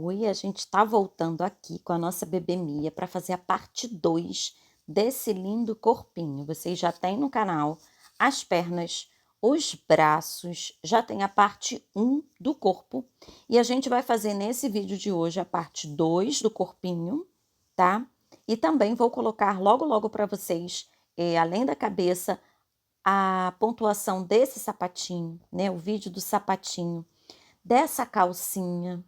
Oi, a gente está voltando aqui com a nossa bebê Mia para fazer a parte 2 desse lindo corpinho. Vocês já têm no canal as pernas, os braços, já tem a parte 1 do corpo. E a gente vai fazer nesse vídeo de hoje a parte 2 do corpinho, tá? E também vou colocar logo logo para vocês, além da cabeça, a pontuação desse sapatinho, né? O vídeo do sapatinho, dessa calcinha.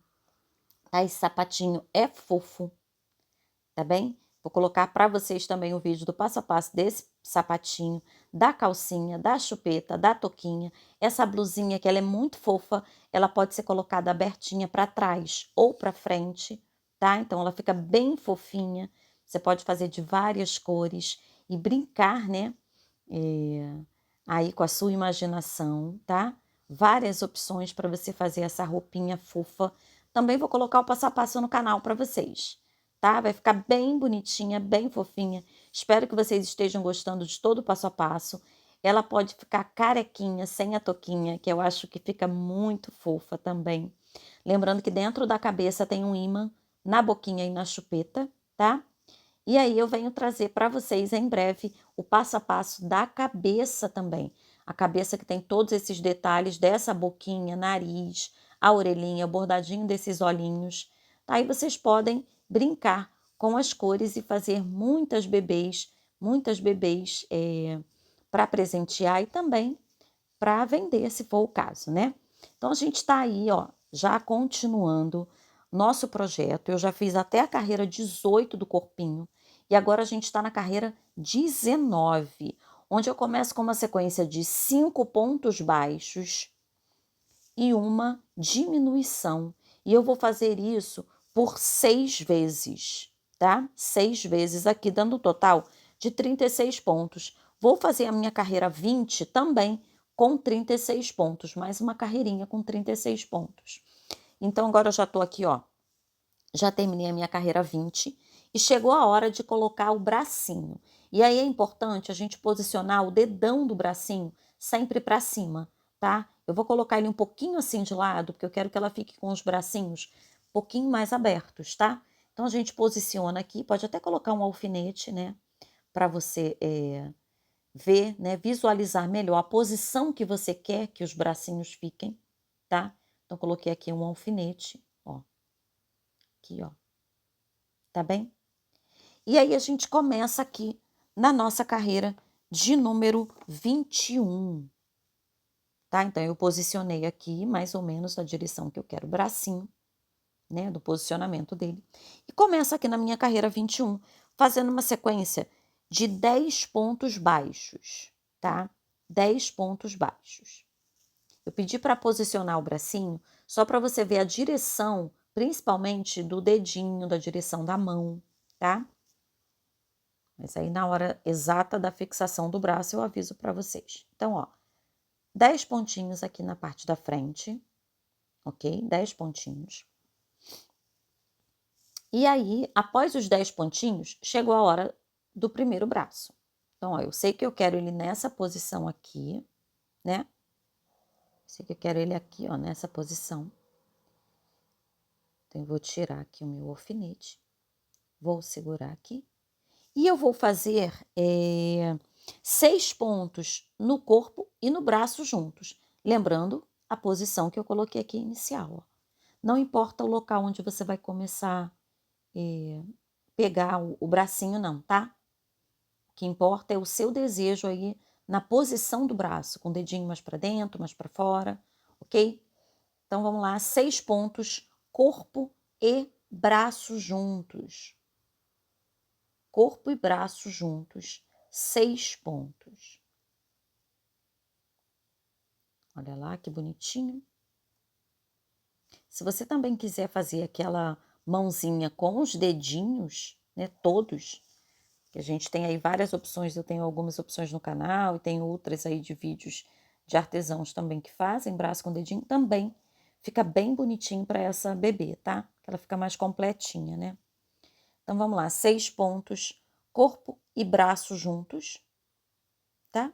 Tá? Esse sapatinho é fofo, tá bem? Vou colocar para vocês também o vídeo do passo a passo desse sapatinho, da calcinha, da chupeta, da touquinha. Essa blusinha que ela é muito fofa, ela pode ser colocada abertinha para trás ou para frente, tá? Então ela fica bem fofinha. Você pode fazer de várias cores e brincar, né? Aí com a sua imaginação, tá? Várias opções para você fazer essa roupinha fofa. Também vou colocar o passo a passo no canal para vocês, tá? Vai ficar bem bonitinha, bem fofinha. Espero que vocês estejam gostando de todo o passo a passo. Ela pode ficar carequinha, sem a touquinha, que eu acho que fica muito fofa também. Lembrando que dentro da cabeça tem um ímã na boquinha e na chupeta, tá? E aí eu venho trazer para vocês em breve o passo a passo da cabeça também. A cabeça que tem todos esses detalhes dessa boquinha, nariz, a orelhinha, o bordadinho desses olhinhos. Aí vocês podem brincar com as cores e fazer muitas bebês para presentear e também para vender, se for o caso, né? Então a gente está aí, ó, já continuando nosso projeto. Eu já fiz até a carreira 18 do corpinho e agora a gente está na carreira 19, onde eu começo com uma sequência de 5 pontos baixos e uma diminuição. E eu vou fazer isso por 6 vezes, tá? 6 vezes aqui, dando um total de 36 pontos. Vou fazer a minha carreira 20 também com 36 pontos, mais uma carreirinha com 36 pontos. Então, agora eu já tô aqui, ó, já terminei a minha carreira 20 e chegou a hora de colocar o bracinho. E aí é importante a gente posicionar o dedão do bracinho sempre para cima, tá? Eu vou colocar ele um pouquinho assim de lado, porque eu quero que ela fique com os bracinhos um pouquinho mais abertos, tá? Então a gente posiciona aqui, pode até colocar um alfinete, né? Para você ver, né? Visualizar melhor a posição que você quer que os bracinhos fiquem, tá? Então coloquei aqui um alfinete, ó. Aqui, ó. Tá bem? E aí a gente começa aqui na nossa carreira de número 21, tá? Então eu posicionei aqui mais ou menos na direção que eu quero o bracinho, né, do posicionamento dele. E começo aqui na minha carreira 21, fazendo uma sequência de 10 pontos baixos, tá? 10 pontos baixos. Eu pedi para posicionar o bracinho só para você ver a direção, principalmente do dedinho, da direção da mão, tá? Mas aí na hora exata da fixação do braço eu aviso para vocês. Então, ó, 10 pontinhos aqui na parte da frente, ok? 10 pontinhos. E aí, após os 10 pontinhos, chegou a hora do primeiro braço. Então, ó, eu sei que eu quero ele nessa posição aqui, né? Sei que eu quero ele aqui, ó, nessa posição. Então, eu vou tirar aqui o meu alfinete, vou segurar aqui. E eu vou fazer 6 pontos no corpo e no braço juntos. Lembrando a posição que eu coloquei aqui inicial. Ó. Não importa o local onde você vai começar pegar o bracinho, não, tá? O que importa é o seu desejo aí na posição do braço, com o dedinho mais para dentro, mais para fora, ok? Então vamos lá, 6 pontos, corpo e braço juntos. Corpo e braço juntos, 6 pontos. Olha lá que bonitinho. Se você também quiser fazer aquela mãozinha com os dedinhos, né, todos, que a gente tem aí várias opções, eu tenho algumas opções no canal e tenho outras aí de vídeos de artesãos também que fazem braço com dedinho, também fica bem bonitinho para essa bebê, tá? Que ela fica mais completinha, né? Então vamos lá, 6 pontos, corpo e braço juntos, tá?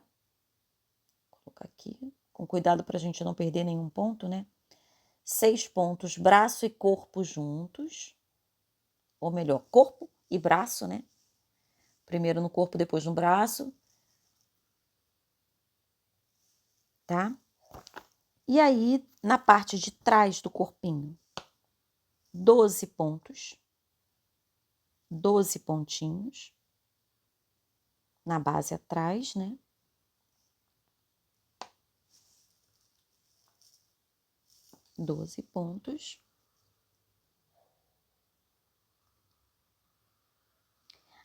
Vou colocar aqui, com cuidado para a gente não perder nenhum ponto, né? 6 pontos, braço e corpo juntos, ou melhor, corpo e braço, né? Primeiro no corpo, depois no braço, tá? E aí, na parte de trás do corpinho, 12 pontos, 12 pontinhos, na base atrás, né? Doze pontos.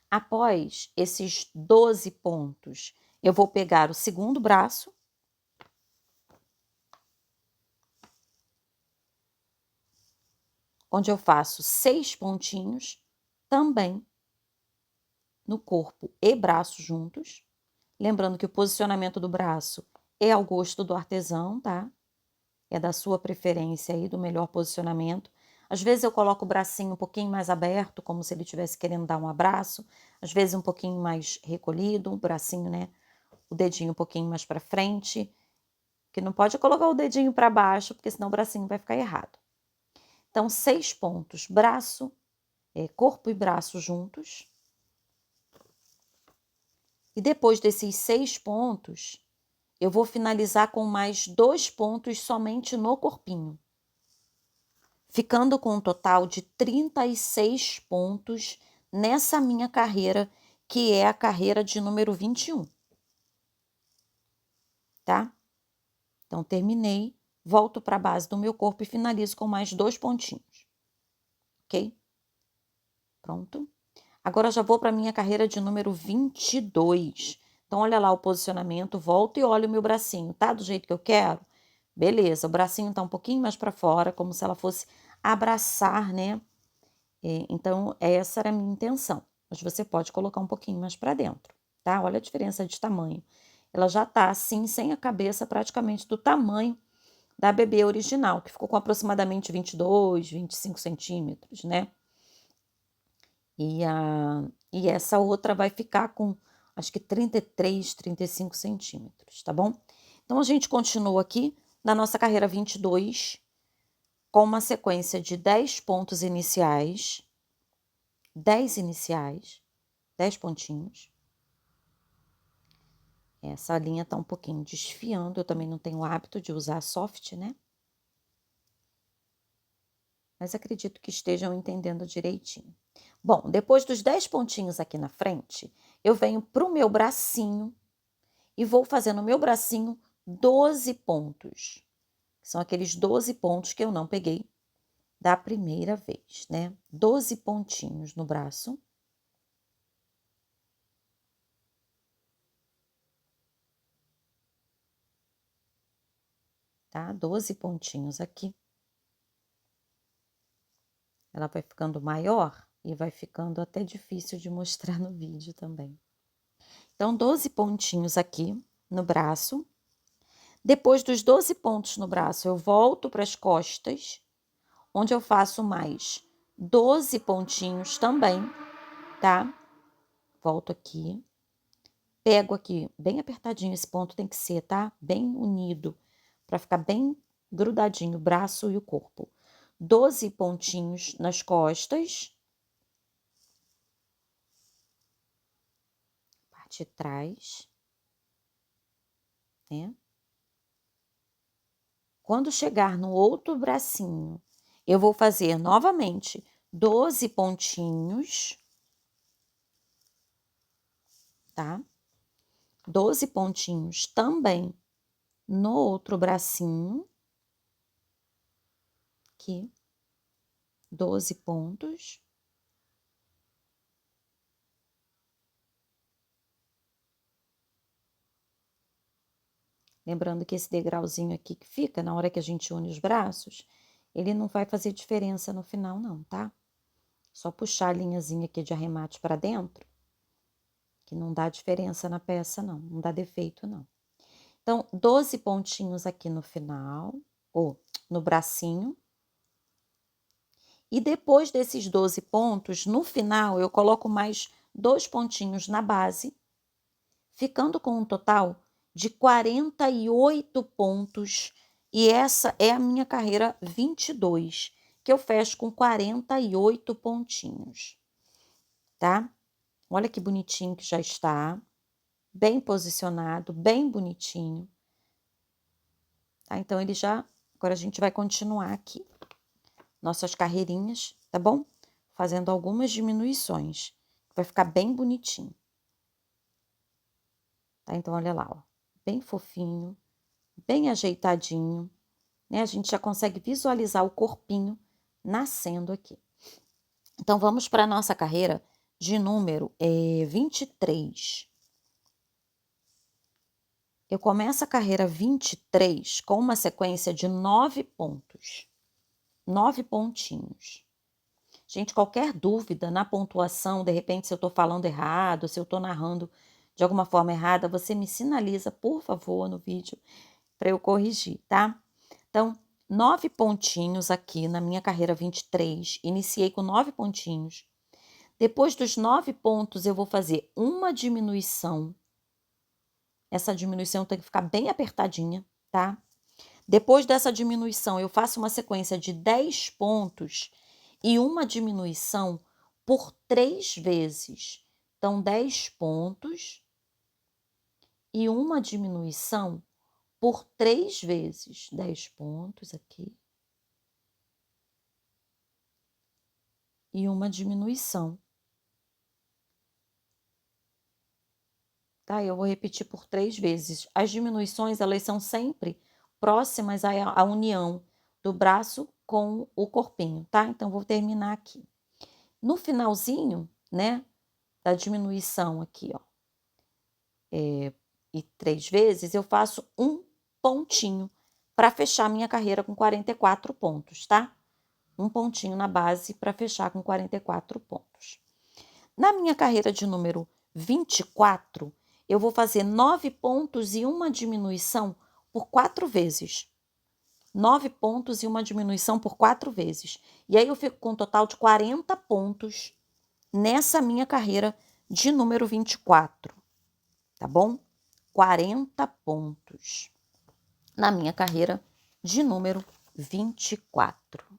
Após esses 12 pontos, eu vou pegar o segundo braço, onde eu faço 6 pontinhos, também no corpo e braço juntos. Lembrando que o posicionamento do braço é ao gosto do artesão, tá? É da sua preferência aí, do melhor posicionamento. Às vezes eu coloco o bracinho um pouquinho mais aberto, como se ele estivesse querendo dar um abraço. Às vezes um pouquinho mais recolhido, o bracinho, né? O dedinho um pouquinho mais para frente. Que não pode colocar o dedinho para baixo, porque senão o bracinho vai ficar errado. Então, 6 pontos, braço, corpo e braço juntos. E depois desses 6 pontos, eu vou finalizar com mais 2 pontos somente no corpinho, ficando com um total de 36 pontos nessa minha carreira, que é a carreira de número 21. Tá? Então, terminei, volto para a base do meu corpo e finalizo com mais 2 pontinhos. Ok? Pronto. Agora já vou para a minha carreira de número 22. Então, olha lá o posicionamento, volto e olho o meu bracinho. Tá do jeito que eu quero? Beleza, o bracinho tá um pouquinho mais para fora, como se ela fosse abraçar, né? Então, essa era a minha intenção. Mas você pode colocar um pouquinho mais para dentro, tá? Olha a diferença de tamanho. Ela já tá assim, sem a cabeça, praticamente do tamanho da bebê original, que ficou com aproximadamente 22, 25 centímetros, né? E essa outra vai ficar com, acho que 33, 35 centímetros, tá bom? Então, a gente continua aqui na nossa carreira 22, com uma sequência de 10 pontos iniciais, 10 iniciais, 10 pontinhos. Essa linha tá um pouquinho desfiando, eu também não tenho o hábito de usar soft, né? Mas acredito que estejam entendendo direitinho. Bom, depois dos 10 pontinhos aqui na frente, eu venho pro meu bracinho e vou fazer no meu bracinho 12 pontos. São aqueles 12 pontos que eu não peguei da primeira vez, né? 12 pontinhos no braço. Tá? 12 pontinhos aqui. Ela vai ficando maior e vai ficando até difícil de mostrar no vídeo também. Então, 12 pontinhos aqui no braço. Depois dos 12 pontos no braço, eu volto para as costas, onde eu faço mais 12 pontinhos também, tá? Volto aqui. Pego aqui bem apertadinho, esse ponto tem que ser, tá? Bem unido, para ficar bem grudadinho o braço e o corpo. 12 pontinhos nas costas. Parte de trás, né? Quando chegar no outro bracinho, eu vou fazer novamente 12 pontinhos, tá? 12 pontinhos também no outro bracinho, aqui, 12 pontos. Lembrando que esse degrauzinho aqui que fica, na hora que a gente une os braços, ele não vai fazer diferença no final não, tá? Só puxar a linhazinha aqui de arremate para dentro, que não dá diferença na peça não, não dá defeito não. Então, 12 pontinhos aqui no final, ou no bracinho. E depois desses 12 pontos, no final, eu coloco mais 2 pontinhos na base, ficando com um total de 48 pontos E essa é a minha carreira 22, que eu fecho com 48 pontinhos, tá? Olha que bonitinho que já está, bem posicionado, bem bonitinho. Tá? Então, ele já... Agora, a gente vai continuar aqui nossas carreirinhas, tá bom? Fazendo algumas diminuições. Vai ficar bem bonitinho. Tá? Então, olha lá, ó. Bem fofinho, bem ajeitadinho, né? A gente já consegue visualizar o corpinho nascendo aqui. Então, vamos para a nossa carreira de número 23. Eu começo a carreira 23 com uma sequência de 9 pontos. 9 pontinhos. Gente, qualquer dúvida na pontuação, de repente se eu estou falando errado, se eu estou narrando de alguma forma errada, você me sinaliza, por favor, no vídeo, para eu corrigir, tá? Então, 9 pontinhos aqui na minha carreira 23, iniciei com 9 pontinhos. Depois dos 9 pontos, eu vou fazer uma diminuição. Essa diminuição tem que ficar bem apertadinha, tá? Depois dessa diminuição, eu faço uma sequência de 10 pontos e uma diminuição por 3 vezes. Então, 10 pontos e uma diminuição por 3 vezes. 10 pontos aqui. E uma diminuição. Tá? Eu vou repetir por 3 vezes. As diminuições, elas são sempre próximas à união do braço com o corpinho, tá? Então, vou terminar aqui. No finalzinho, né, da diminuição aqui, ó, e 3 vezes, eu faço um pontinho para fechar minha carreira com 44 pontos, tá? Um pontinho na base para fechar com 44 pontos. Na minha carreira de número 24, eu vou fazer 9 pontos e uma diminuição por 4 vezes. 9 pontos e uma diminuição por 4 vezes. E aí eu fico com um total de 40 pontos nessa minha carreira de número 24, tá bom? 40 pontos na minha carreira de número 24,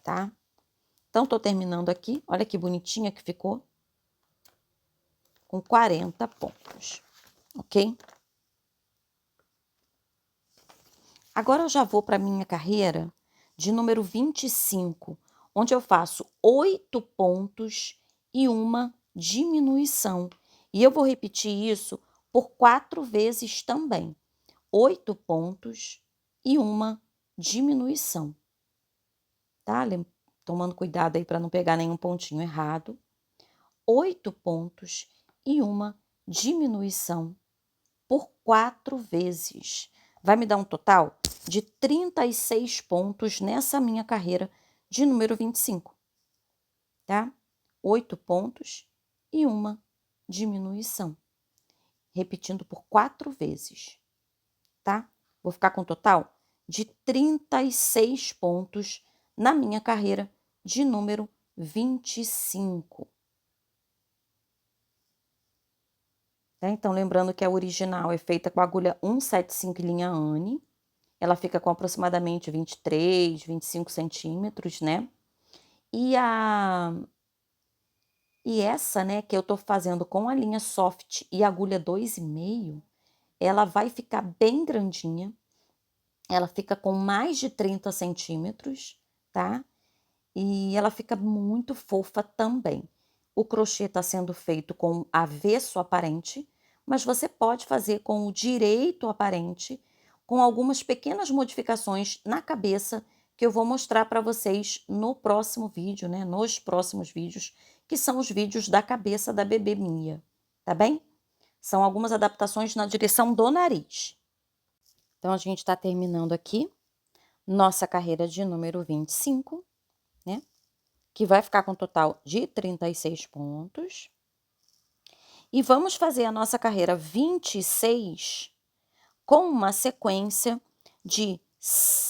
tá? Então, tô terminando aqui, olha que bonitinha que ficou, com 40 pontos, ok? Agora eu já vou para minha carreira de número 25, onde eu faço 8 pontos e uma diminuição. E eu vou repetir isso por 4 vezes também. 8 pontos e uma diminuição. Tá? Tomando cuidado aí para não pegar nenhum pontinho errado. 8 pontos e uma diminuição por 4 vezes. Vai me dar um total de 36 pontos nessa minha carreira de número 25, tá? 8 pontos e uma diminuição. Repetindo por 4 vezes, tá? Vou ficar com um total de 36 pontos na minha carreira de número 25. Tá? Então, lembrando que a original é feita com a agulha 175 linha Anne. Ela fica com aproximadamente 23, 25 centímetros, né? E essa, né, que eu tô fazendo com a linha soft e agulha 2,5, ela vai ficar bem grandinha. Ela fica com mais de 30 centímetros, tá? E ela fica muito fofa também. O crochê está sendo feito com avesso aparente, mas você pode fazer com o direito aparente, com algumas pequenas modificações na cabeça que eu vou mostrar para vocês no próximo vídeo, né? Nos próximos vídeos, que são os vídeos da cabeça da bebê Mia, tá bem? São algumas adaptações na direção do nariz. Então, a gente está terminando aqui nossa carreira de número 25, né? Que vai ficar com um total de 36 pontos. E vamos fazer a nossa carreira 26 com uma sequência de...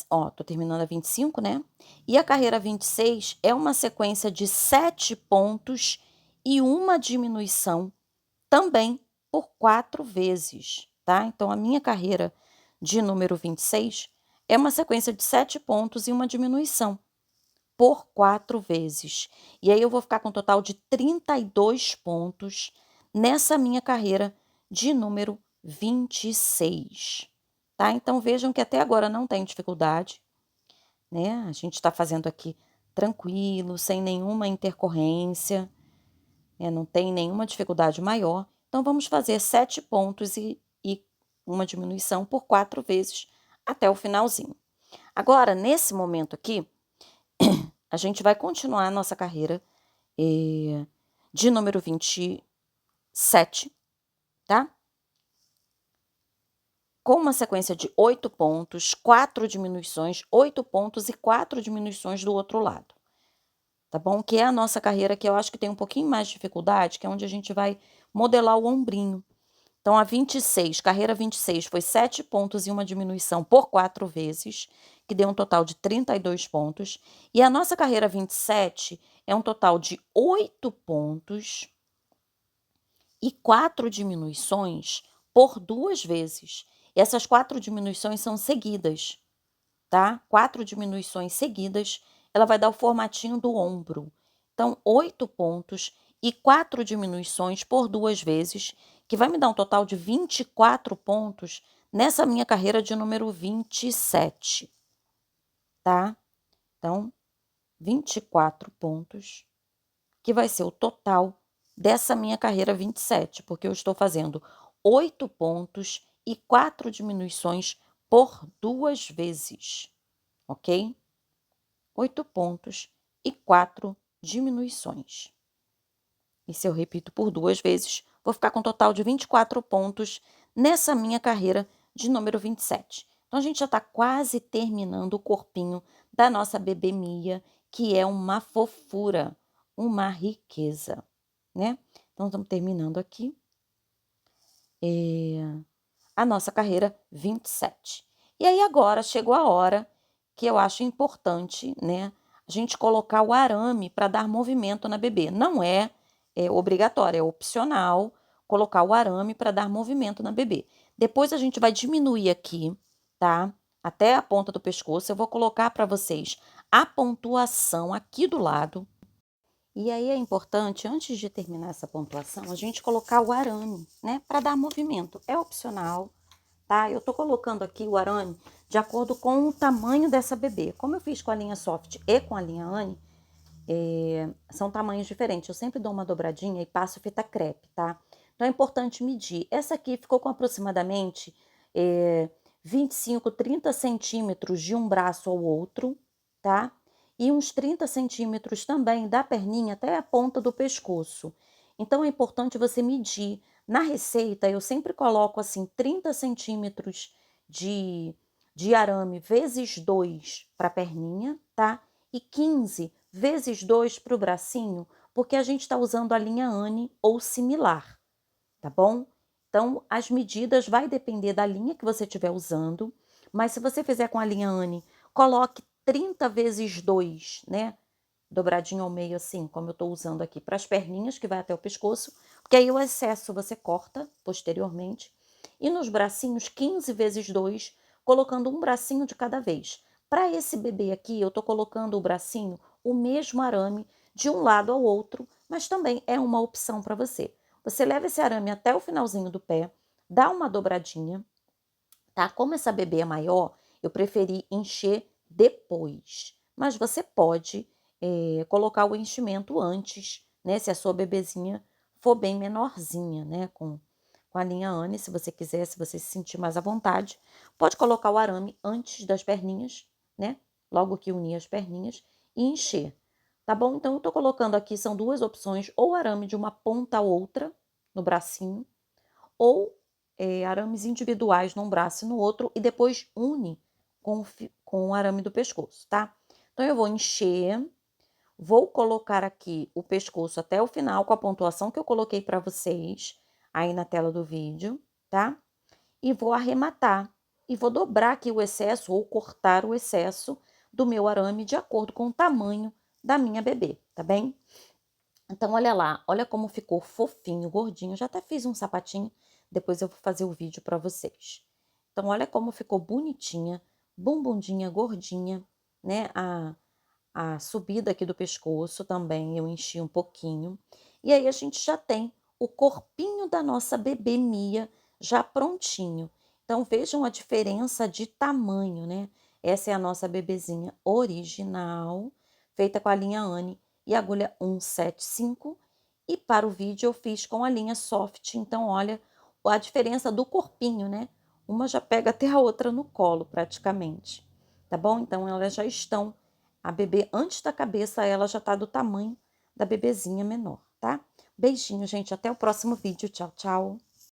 Ó, tô terminando a 25, né? E a carreira 26 é uma sequência de 7 pontos e uma diminuição também por 4 vezes, tá? Então, a minha carreira de número 26 é uma sequência de 7 pontos e uma diminuição por 4 vezes. E aí eu vou ficar com um total de 32 pontos nessa minha carreira de número 26, tá? Então vejam que até agora não tem dificuldade, né? A gente está fazendo aqui tranquilo, sem nenhuma intercorrência, né? Não tem nenhuma dificuldade maior. Então vamos fazer 7 pontos e uma diminuição por 4 vezes até o finalzinho. Agora, nesse momento aqui, a gente vai continuar a nossa carreira de número 27, tá? Com uma sequência de 8 pontos, 4 diminuições, 8 pontos e 4 diminuições do outro lado, tá bom? Que é a nossa carreira que eu acho que tem um pouquinho mais de dificuldade, que é onde a gente vai modelar o ombrinho. Então, a 26, carreira 26, foi 7 pontos e uma diminuição por 4 vezes, que deu um total de 32 pontos. E a nossa carreira 27 é um total de 8 pontos e 4 diminuições por 2 vezes. E essas 4 diminuições são seguidas, tá? 4 diminuições seguidas, ela vai dar o formatinho do ombro. Então, 8 pontos e 4 diminuições por 2 vezes, que vai me dar um total de 24 pontos nessa minha carreira de número 27, tá? Então, 24 pontos, que vai ser o total dessa minha carreira 27, porque eu estou fazendo 8 pontos e 4 diminuições por 2 vezes, ok? 8 pontos e 4 diminuições. E se eu repito por 2 vezes, vou ficar com um total de 24 pontos nessa minha carreira de número 27. Então, a gente já está quase terminando o corpinho da nossa bebê Mia, que é uma fofura, uma riqueza, né? Então, estamos terminando aqui a nossa carreira 27. E aí, agora, chegou a hora que eu acho importante, né, a gente colocar o arame para dar movimento na bebê. Não é obrigatório, é opcional colocar o arame para dar movimento na bebê. Depois a gente vai diminuir aqui, tá? Até a ponta do pescoço. Eu vou colocar para vocês a pontuação aqui do lado. E aí é importante, antes de terminar essa pontuação, a gente colocar o arame, né? Para dar movimento. É opcional, tá? Eu tô colocando aqui o arame de acordo com o tamanho dessa bebê. Como eu fiz com a linha Soft e com a linha Anne, são tamanhos diferentes. Eu sempre dou uma dobradinha e passo fita crepe, tá? Então é importante medir. Essa aqui ficou com aproximadamente 25, 30 centímetros de um braço ao outro, tá? E uns 30 centímetros também da perninha até a ponta do pescoço. Então é importante você medir. Na receita, eu sempre coloco assim 30 centímetros de arame vezes 2 para a perninha, tá? E 15 vezes 2 para o bracinho, porque a gente está usando a linha Anne ou similar, tá bom? Então, as medidas vai depender da linha que você estiver usando, mas se você fizer com a linha Anne, coloque 30 vezes 2, né? Dobradinho ao meio assim, como eu estou usando aqui para as perninhas, que vai até o pescoço, porque aí o excesso você corta posteriormente. E nos bracinhos, 15 vezes 2, colocando um bracinho de cada vez. Para esse bebê aqui, eu estou colocando o bracinho, o mesmo arame, de um lado ao outro, mas também é uma opção para você. Você leva esse arame até o finalzinho do pé, dá uma dobradinha, tá? Como essa bebê é maior, eu preferi encher depois. Mas você pode colocar o enchimento antes, né? Se a sua bebezinha for bem menorzinha, né? Com a linha Anne, se você quiser, se você se sentir mais à vontade, pode colocar o arame antes das perninhas, né? Logo que unir as perninhas e encher. Tá bom? Então, eu tô colocando aqui, são duas opções, ou arame de uma ponta a outra no bracinho, ou arames individuais num braço e no outro, e depois une com o arame do pescoço, tá? Então, eu vou encher, vou colocar aqui o pescoço até o final, com a pontuação que eu coloquei para vocês, aí na tela do vídeo, tá? E vou arrematar, e vou dobrar aqui o excesso, ou cortar o excesso do meu arame, de acordo com o tamanho da minha bebê, tá bem? Então, olha lá, olha como ficou fofinho, gordinho. Já até fiz um sapatinho, depois eu vou fazer o vídeo para vocês. Então, olha como ficou bonitinha, bumbundinha gordinha, né? A subida aqui do pescoço também eu enchi um pouquinho. E aí a gente já tem o corpinho da nossa bebê Mia já prontinho. Então vejam a diferença de tamanho, né? Essa é a nossa bebezinha original, feita com a linha Anne e agulha 175. E para o vídeo eu fiz com a linha Soft. Então olha a diferença do corpinho, né? Uma já pega até a outra no colo praticamente, tá bom? Então elas já estão a bebê, antes da cabeça, ela já tá do tamanho da bebezinha menor, tá? Beijinho, gente. Até o próximo vídeo. Tchau, tchau.